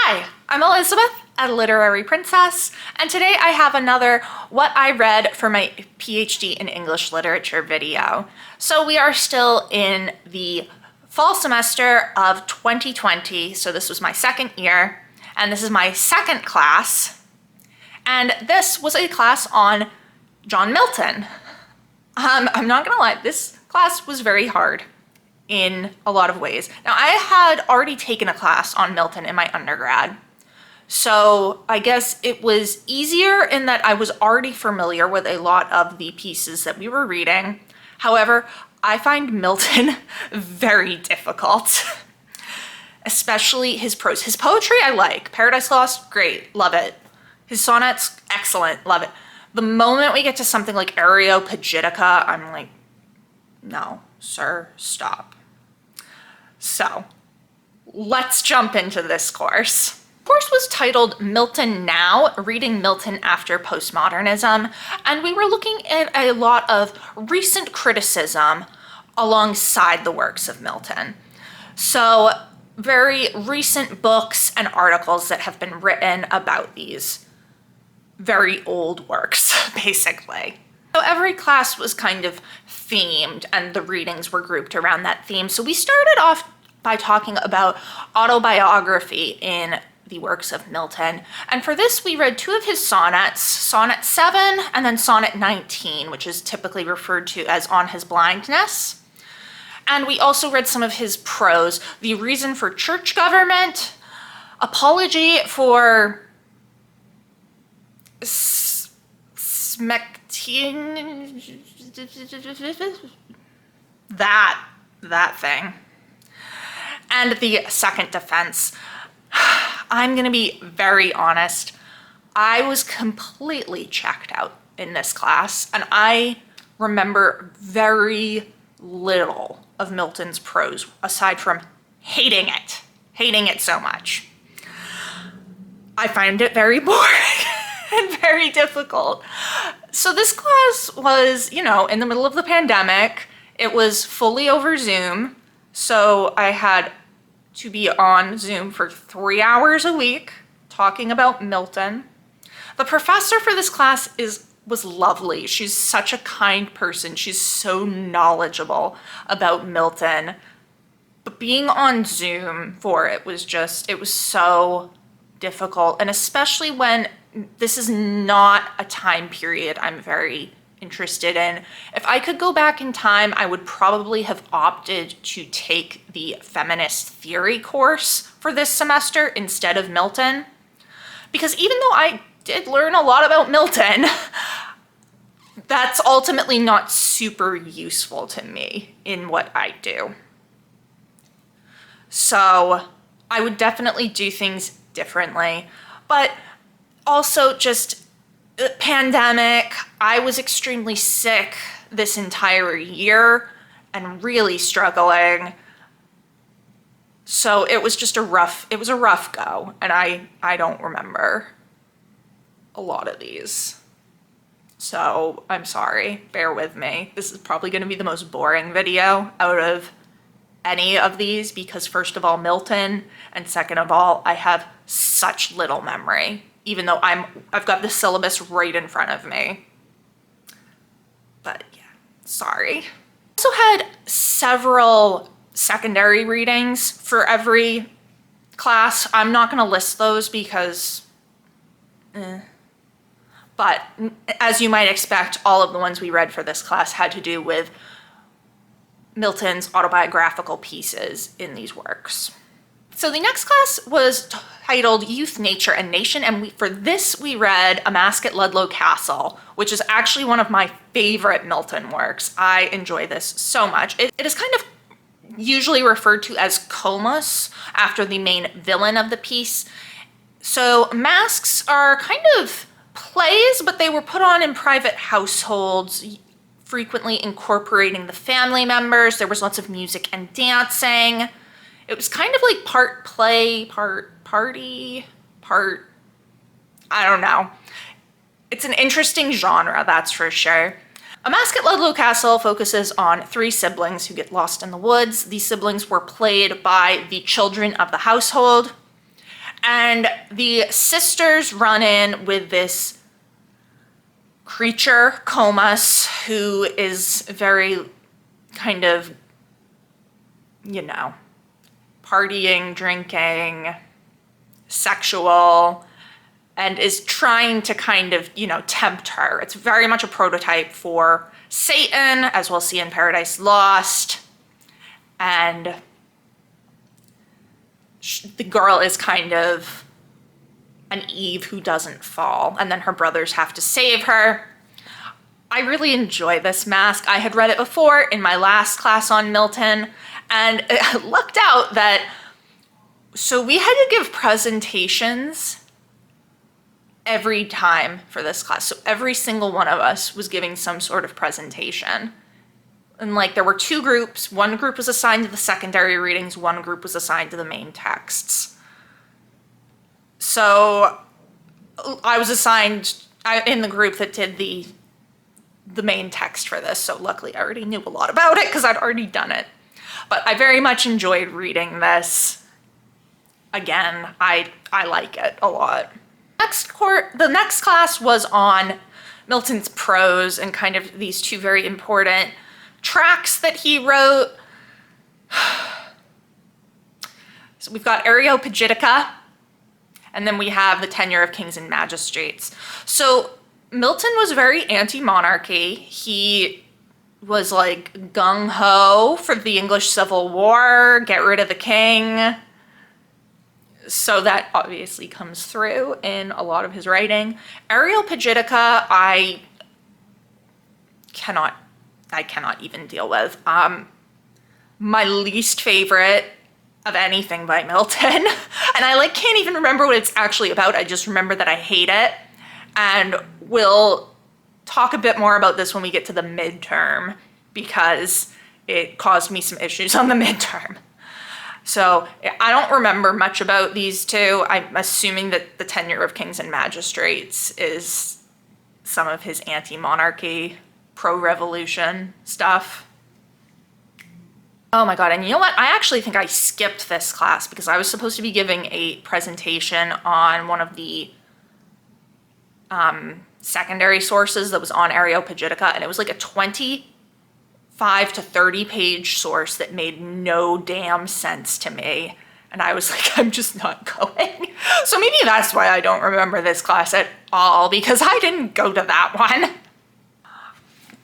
Hi, I'm Elizabeth, a literary princess, and today I have another What I Read for my PhD in English Literature video. So we are still in the fall semester of 2020, so this was my second year, and this is my second class, and this was a class on John Milton. I'm not gonna lie, this class was very hard in a lot of ways. Now, I had already taken a class on Milton in my undergrad, so I guess it was easier in that I was already familiar with a lot of the pieces that we were reading. However, I find Milton very difficult, especially his prose. His poetry I like. Paradise Lost, great, love it. His sonnets, excellent, love it. The moment we get to something like Areopagitica, I'm like, no, sir, stop. So, let's jump into this course. The course was titled Milton Now, Reading Milton After Postmodernism, and we were looking at a lot of recent criticism alongside the works of Milton. So, very recent books and articles that have been written about these very old works, basically. So every class was kind of themed and the readings were grouped around that theme. So we started off by talking about autobiography in the works of Milton. And for this, we read two of his sonnets, Sonnet 7 and then Sonnet 19, which is typically referred to as On His Blindness. And we also read some of his prose, The Reason for Church Government, Apology for that thing, and The Second Defense. I'm gonna be very honest, I was completely checked out in this class, and I remember very little of Milton's prose aside from hating it so much. I find it very boring and very difficult. So this class was, in the middle of the pandemic. It was fully over Zoom. So I had to be on Zoom for 3 hours a week talking about Milton. The professor for this class was lovely. She's such a kind person. She's so knowledgeable about Milton. But being on Zoom for it was so difficult, and especially when this is not a time period I'm very interested in. If I could go back in time, I would probably have opted to take the feminist theory course for this semester instead of Milton. Because even though I did learn a lot about Milton, that's ultimately not super useful to me in what I do. So I would definitely do things differently, but also just pandemic. I was extremely sick this entire year and really struggling. So it was just a rough go, and I don't remember a lot of these. So I'm sorry, bear with me. This is probably gonna be the most boring video out of any of these because first of all, Milton, and second of all, I have such little memory, even though I've got the syllabus right in front of me. But yeah, sorry. I also had several secondary readings for every class. I'm not gonna list those because, but as you might expect, all of the ones we read for this class had to do with Milton's autobiographical pieces in these works. So the next class was titled Youth, Nature, and Nation, and for this we read A Mask at Ludlow Castle, which is actually one of my favorite Milton works. I enjoy this so much. It is kind of usually referred to as Comus, after the main villain of the piece. So masks are kind of plays, but they were put on in private households, frequently incorporating the family members. There was lots of music and dancing. It was kind of like part play, part party, part, I don't know. It's an interesting genre, that's for sure. A Mask at Ludlow Castle focuses on 3 siblings who get lost in the woods. These siblings were played by the children of the household. And And the sisters run in with this creature, Comus, who is very kind of, you know, partying, drinking, sexual, and is trying to kind of, you know, tempt her. It's very much a prototype for Satan, as we'll see in Paradise Lost. And the girl is kind of an Eve who doesn't fall, and then her brothers have to save her. I really enjoy this masque. I had read it before in my last class on Milton, and it lucked out that, so we had to give presentations every time for this class. So every single one of us was giving some sort of presentation. And like there were two groups. One group was assigned to the secondary readings, one group was assigned to the main texts. So I was assigned in the group that did the main text for this. So luckily I already knew a lot about it because I'd already done it. But I very much enjoyed reading this. Again, I like it a lot. The next class was on Milton's prose and kind of these two very important tracts that he wrote. So we've got Areopagitica, and then we have the Tenure of Kings and Magistrates. So Milton was very anti-monarchy. He was like gung-ho for the English Civil War, get rid of the king. So that obviously comes through in a lot of his writing. Areopagitica, I cannot even deal with. My least favorite of anything by Milton. And I can't even remember what it's actually about. I just remember that I hate it. And we'll talk a bit more about this when we get to the midterm because it caused me some issues on the midterm. So I don't remember much about these two. I'm assuming that the Tenure of Kings and Magistrates is some of his anti-monarchy, pro-revolution stuff. Oh my God, and you know what? I actually think I skipped this class because I was supposed to be giving a presentation on one of the secondary sources that was on Areopagitica, and it was like a 25 to 30 page source that made no damn sense to me. And I was like, I'm just not going. So maybe that's why I don't remember this class at all, because I didn't go to that one.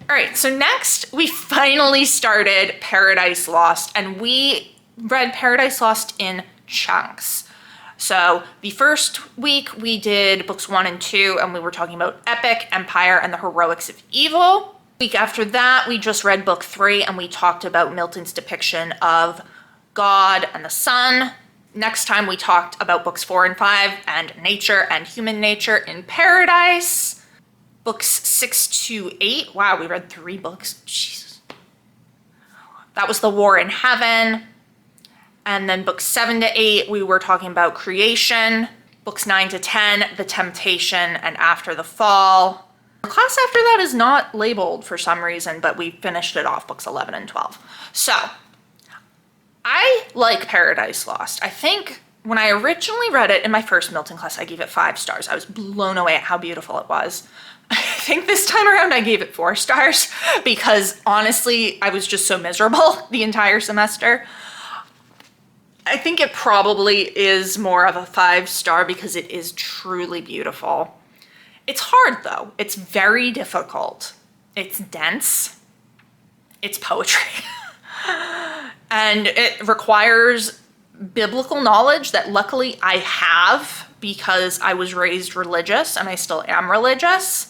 All right, so next we finally started Paradise Lost, and we read Paradise Lost in chunks. So the first week we did books 1 and 2, and we were talking about Epic, Empire, and the Heroics of Evil. Week after that, we just read book 3, and we talked about Milton's depiction of God and the sun. Next time we talked about books 4 and 5 and nature and human nature in Paradise. Books 6 to 8, wow, we read 3 books, Jesus. That was The War in Heaven. And then books 7 to 8, we were talking about creation. Books 9 to 10, The Temptation and After the Fall. The class after that is not labeled for some reason, but we finished it off, books 11 and 12. So, I like Paradise Lost. I think when I originally read it in my first Milton class, I gave it 5 stars. I was blown away at how beautiful it was. I think this time around I gave it 4 stars because honestly, I was just so miserable the entire semester. I think it probably is more of a 5-star because it is truly beautiful. It's hard though. It's very difficult. It's dense. It's poetry. And it requires biblical knowledge that luckily I have because I was raised religious and I still am religious.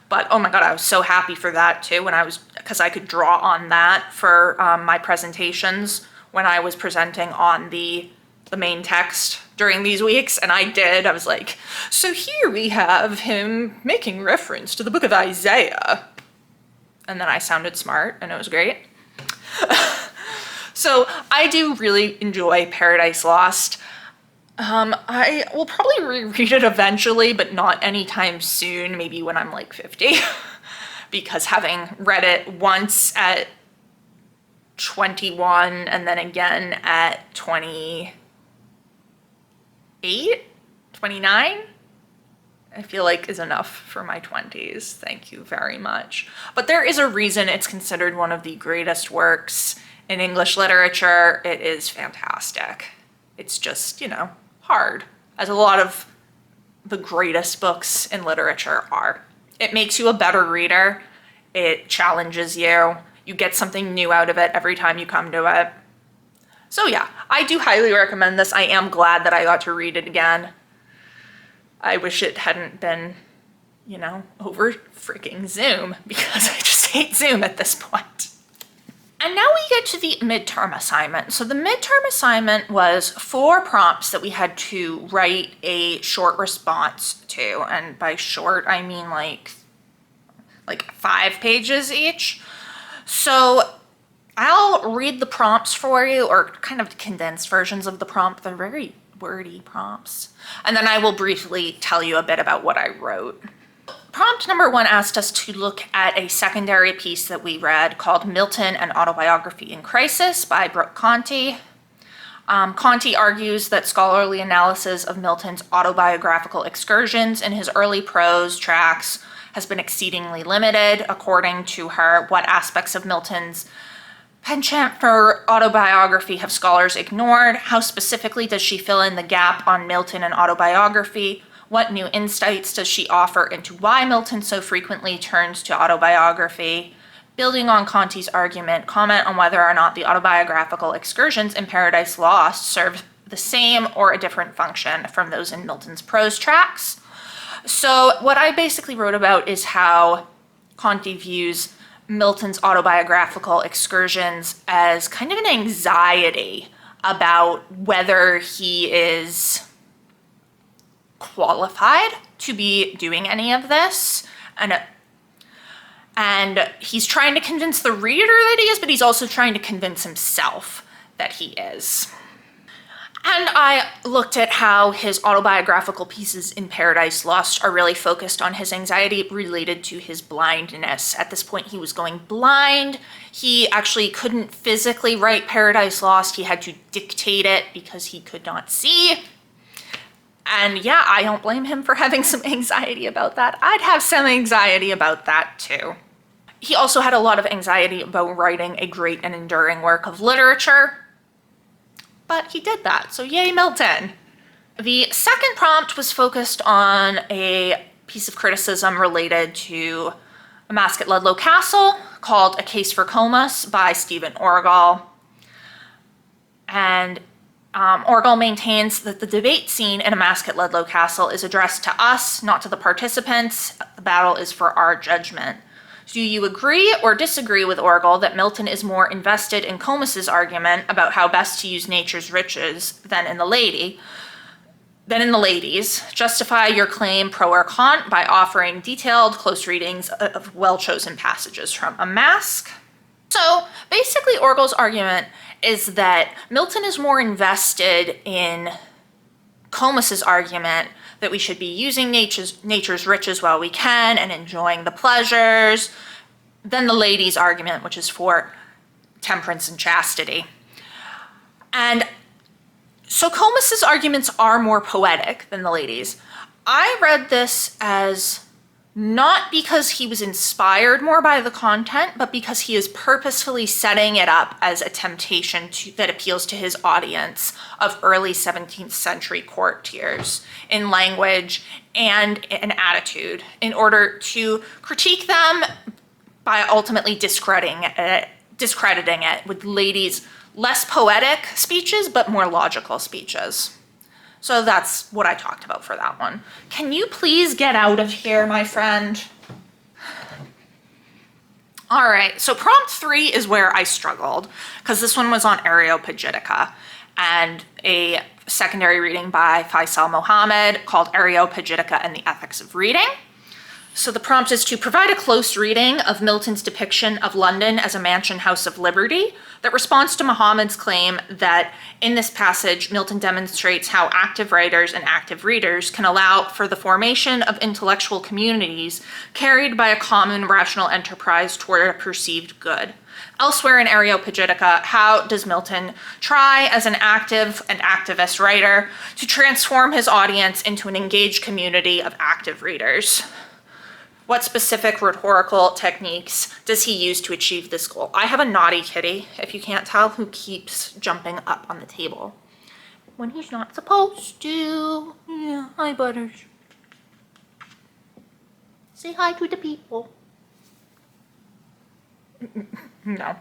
But oh my God, I was so happy for that too because I could draw on that for my presentations when I was presenting on the main text during these weeks, and I did. I was like, so here we have him making reference to the book of Isaiah. And then I sounded smart, and it was great. So I do really enjoy Paradise Lost. I will probably reread it eventually, but not anytime soon, maybe when I'm like 50. Because having read it once at 21 and then again at 28, 29, I feel like is enough for my 20s. Thank you very much. But there is a reason it's considered one of the greatest works in English literature. It is fantastic. It's just, you know, hard, as a lot of the greatest books in literature are. It makes you a better reader. It challenges you. You get something new out of it every time you come to it. So yeah, I do highly recommend this. I am glad that I got to read it again. I wish it hadn't been, you know, over freaking Zoom, because I just hate Zoom at this point. And now we get to the midterm assignment. So the midterm assignment was 4 prompts that we had to write a short response to. And by short, I mean like 5 pages each. So I'll read the prompts for you, or kind of condensed versions of the prompt. They're very wordy prompts. And then I will briefly tell you a bit about what I wrote. Prompt number 1 asked us to look at a secondary piece that we read called Milton, an Autobiography in Crisis by Brooke Conti. Conti argues that scholarly analysis of Milton's autobiographical excursions in his early prose tracts has been exceedingly limited. According to her, what aspects of Milton's penchant for autobiography have scholars ignored? How specifically does she fill in the gap on Milton and autobiography? What new insights does she offer into why Milton so frequently turns to autobiography? Building on Conti's argument, comment on whether or not the autobiographical excursions in Paradise Lost serve the same or a different function from those in Milton's prose tracts. So what I basically wrote about is how Conti views Milton's autobiographical excursions as kind of an anxiety about whether he is qualified to be doing any of this. And he's trying to convince the reader that he is, but he's also trying to convince himself that he is. And I looked at how his autobiographical pieces in Paradise Lost are really focused on his anxiety related to his blindness. At this point, he was going blind. He actually couldn't physically write Paradise Lost. He had to dictate it because he could not see. And yeah, I don't blame him for having some anxiety about that. I'd have some anxiety about that too. He also had a lot of anxiety about writing a great and enduring work of literature. But he did that, so yay, Milton. The second prompt was focused on a piece of criticism related to a mask at Ludlow Castle called A Case for Comus by Stephen Orgall. And Orgall maintains that the debate scene in A Mask at Ludlow Castle is addressed to us, not to the participants. The battle is for our judgment. Do you agree or disagree with Orgall that Milton is more invested in Comus's argument about how best to use nature's riches than in the ladies? Justify your claim pro or con by offering detailed, close readings of well-chosen passages from A Mask. So basically Orgall's argument is that Milton is more invested in Comus's argument that we should be using nature's riches while we can and enjoying the pleasures, than the ladies' argument, which is for temperance and chastity. And so Comus's arguments are more poetic than the ladies'. I read this as not because he was inspired more by the content, but because he is purposefully setting it up as a temptation that appeals to his audience of early 17th century courtiers in language and in attitude, in order to critique them by ultimately discrediting it with ladies' less poetic speeches, but more logical speeches. So that's what I talked about for that one. Can you please get out of here, my friend? All right, so prompt 3 is where I struggled, because this one was on Areopagitica, and a secondary reading by Faisal Mohammed called Areopagitica and the Ethics of Reading. So the prompt is to provide a close reading of Milton's depiction of London as a mansion house of liberty that responds to Muhammad's claim that in this passage, Milton demonstrates how active writers and active readers can allow for the formation of intellectual communities carried by a common rational enterprise toward a perceived good. Elsewhere in Areopagitica, how does Milton try as an active and activist writer to transform his audience into an engaged community of active readers? What specific rhetorical techniques does he use to achieve this goal? I have a naughty kitty, if you can't tell, who keeps jumping up on the table when he's not supposed to. Yeah, hi, Butters. Say hi to the people. No.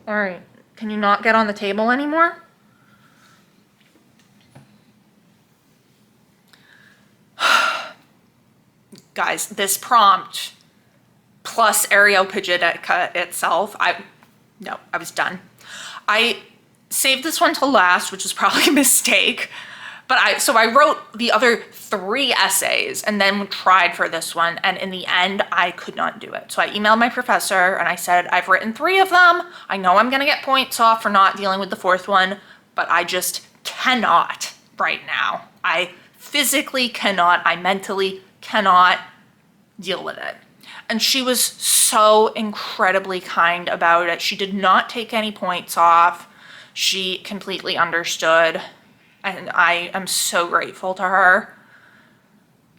All right. Can you not get on the table anymore? Guys, this prompt plus Areopagitica itself, I was done. I saved this one to last, which was probably a mistake. But I wrote the other 3 essays and then tried for this one. And in the end, I could not do it. So I emailed my professor and I said, I've written 3 of them. I know I'm going to get points off for not dealing with the 4th one, but I just cannot right now. I physically cannot. I mentally cannot deal with it. And she was so incredibly kind about it. She did not take any points off. She completely understood. And I am so grateful to her.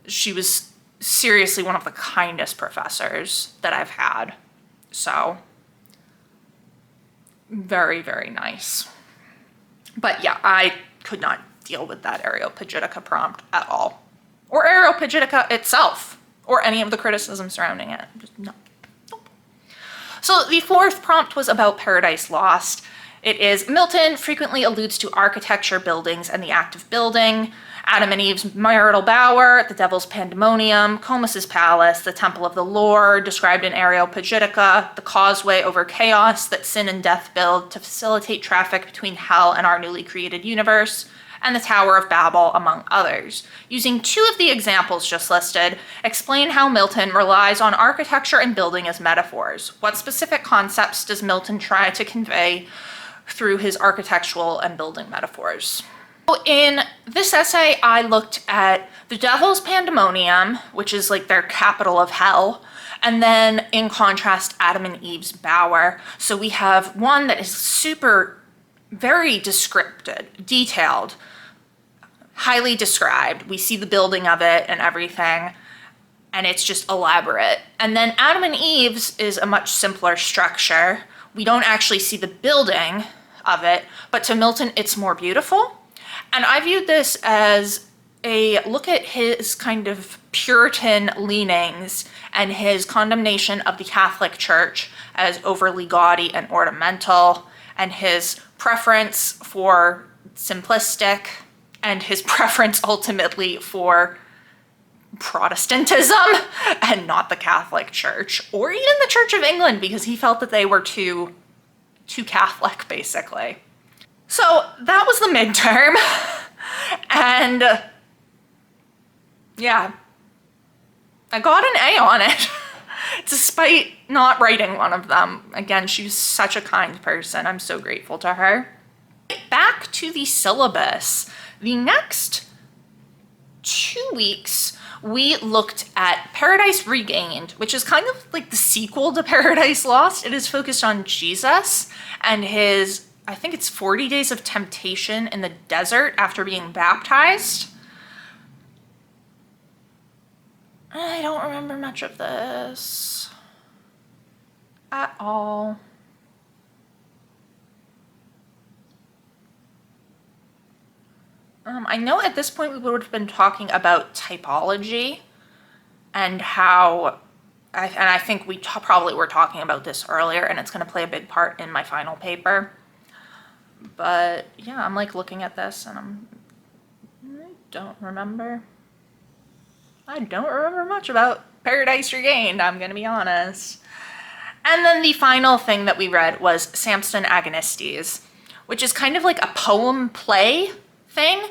She was seriously one of the kindest professors that I've had. So, very, very nice. But yeah, I could not deal with that Areopagitica prompt at all. Or Areopagitica itself. Or any of the criticism surrounding it. Just no. Nope. So the 4th prompt was about Paradise Lost. It is, Milton frequently alludes to architecture, buildings, and the act of building. Adam and Eve's marital bower, the devil's pandemonium, Comus's palace, the temple of the Lord, described in Areopagitica, the causeway over chaos that sin and death build to facilitate traffic between hell and our newly created universe, and the Tower of Babel, among others. Using 2 of the examples just listed, explain how Milton relies on architecture and building as metaphors. What specific concepts does Milton try to convey through his architectural and building metaphors? In this essay, I looked at the Devil's Pandemonium, which is like their capital of hell, and then in contrast, Adam and Eve's bower. So we have one that is very descriptive, detailed, highly described. We see the building of it and everything, and it's just elaborate. And then Adam and Eve's is a much simpler structure. We don't actually see the building of it, but to Milton, it's more beautiful. And I viewed this as a look at his kind of Puritan leanings and his condemnation of the Catholic Church as overly gaudy and ornamental, and his preference for simplistic, and his preference ultimately for Protestantism and not the Catholic Church, or even the Church of England, because he felt that they were too Catholic, basically. So that was the midterm, and yeah, I got an A on it, despite not writing one of them. Again, she's such a kind person. I'm so grateful to her. Back to the syllabus. The next 2 weeks, we looked at Paradise Regained, which is kind of like the sequel to Paradise Lost. It is focused on Jesus and his, I think it's 40 days of temptation in the desert after being baptized. I don't remember much of this at all. I know at this point we would have been talking about typology and how, I think we probably were talking about this earlier, and it's going to play a big part in my final paper. But yeah, I'm like looking at this and I don't remember much about Paradise Regained, I'm going to be honest. And then the final thing that we read was Samson Agonistes, which is kind of like a poem play thing.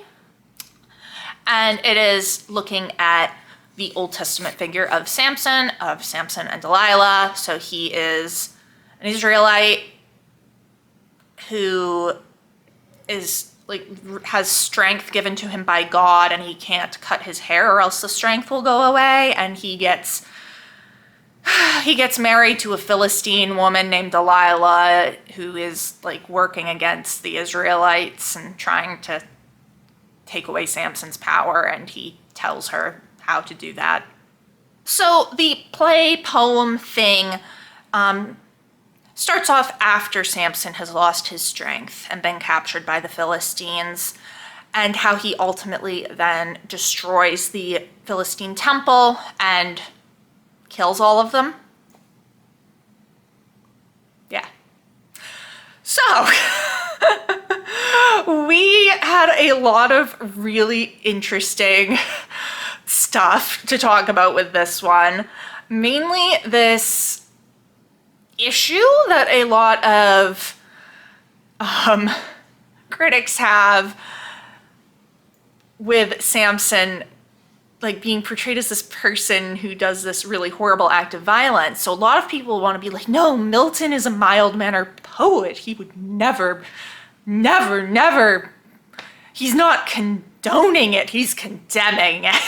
And it is looking at the Old Testament figure of Samson and Delilah. So he is an Israelite who is like has strength given to him by God, and he can't cut his hair or else the strength will go away, and he gets married to a Philistine woman named Delilah, who is like working against the Israelites and trying to take away Samson's power, and he tells her how to do that. So the play poem thing starts off after Samson has lost his strength and been captured by the Philistines, and how he ultimately then destroys the Philistine temple and kills all of them. Yeah. So, we had a lot of really interesting stuff to talk about with this one. Mainly this issue that a lot of critics have with Samson, like being portrayed as this person who does this really horrible act of violence. So a lot of people want to be like, no, Milton is a mild-mannered poet. He would never, he's not condoning it, he's condemning it.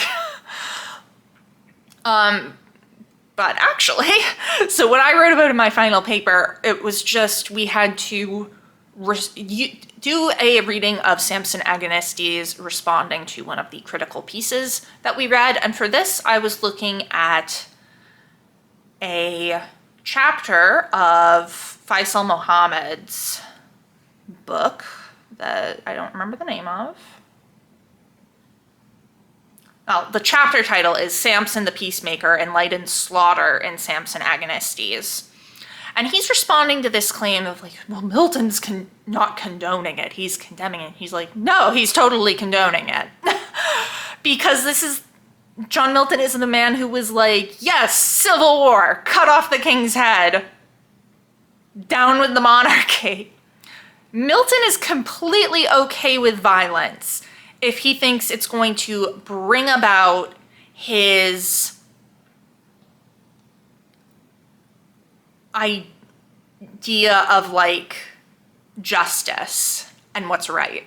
But actually, so what I wrote about in my final paper, it was just we had to do a reading of Samson Agonistes responding to one of the critical pieces that we read. And for this, I was looking at a chapter of Faisal Mohammed's book that I don't remember the name of. Oh, the chapter title is Samson the Peacemaker, Enlightened Slaughter in Samson Agonistes. And he's responding to this claim of like, well, Milton's not condoning it, he's condemning it. He's like, no, he's totally condoning it. Because John Milton is the man who was like, yes, civil war, cut off the king's head, down with the monarchy. Milton is completely okay with violence if he thinks it's going to bring about his idea of like justice and what's right.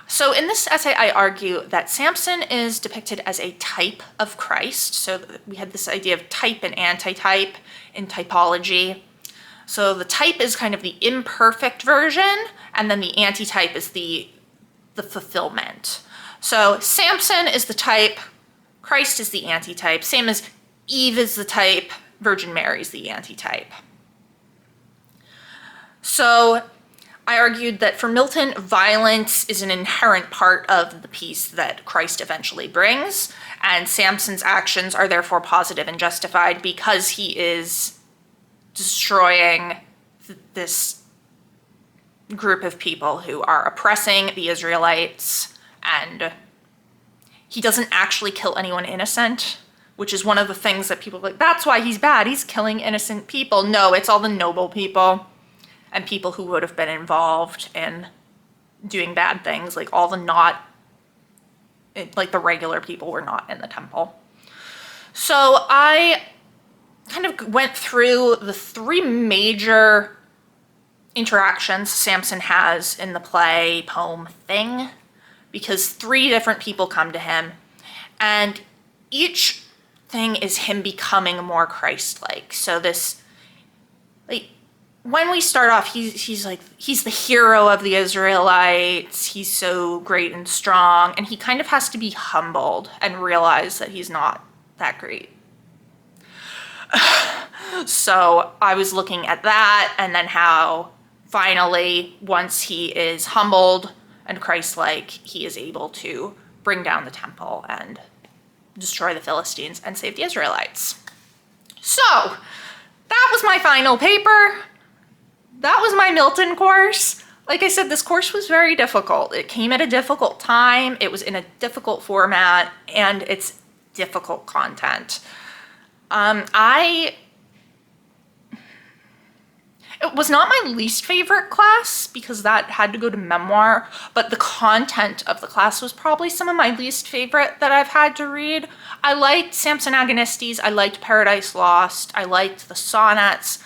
So in this essay, I argue that Samson is depicted as a type of Christ. So we had this idea of type and antitype in typology. So the type is kind of the imperfect version, and then the antitype is the fulfillment. So Samson is the type, Christ is the antitype, same as Eve is the type, Virgin Mary is the antitype. So I argued that for Milton, violence is an inherent part of the peace that Christ eventually brings, and Samson's actions are therefore positive and justified because he is destroying this group of people who are oppressing the Israelites, and he doesn't actually kill anyone innocent, which is one of the things that people are like, that's why he's bad, he's killing innocent people. No, it's all the noble people and people who would have been involved in doing bad things, like all the the regular people were not in the temple. So I kind of went through the three major interactions Samson has in the play poem thing, because three different people come to him, and each thing is him becoming more Christ-like. So this, like, when we start off, he's the hero of the Israelites, he's so great and strong, and he kind of has to be humbled and realize that he's not that great. So I was looking at that, and then how finally, once he is humbled and Christ-like, he is able to bring down the temple and destroy the Philistines and save the Israelites. So that was my final paper. That was my Milton course. Like I said, this course was very difficult. It came at a difficult time, it was in a difficult format, and it's difficult It was not my least favorite class because that had to go to memoir, but the content of the class was probably some of my least favorite that I've had to read. I liked Samson Agonistes, I liked Paradise Lost, I liked the sonnets,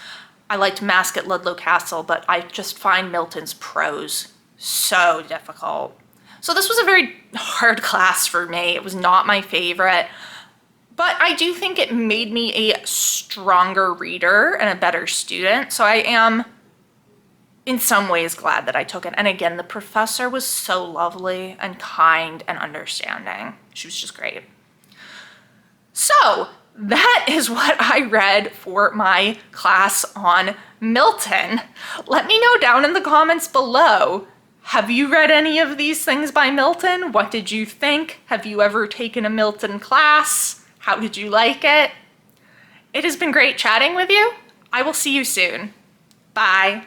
I liked Mask at Ludlow Castle, but I just find Milton's prose so difficult. So this was a very hard class for me. It was not my favorite. But I do think it made me a stronger reader and a better student. So I am in some ways glad that I took it. And again, the professor was so lovely and kind and understanding. She was just great. So that is what I read for my class on Milton. Let me know down in the comments below. Have you read any of these things by Milton? What did you think? Have you ever taken a Milton class? How did you like it? It has been great chatting with you. I will see you soon. Bye.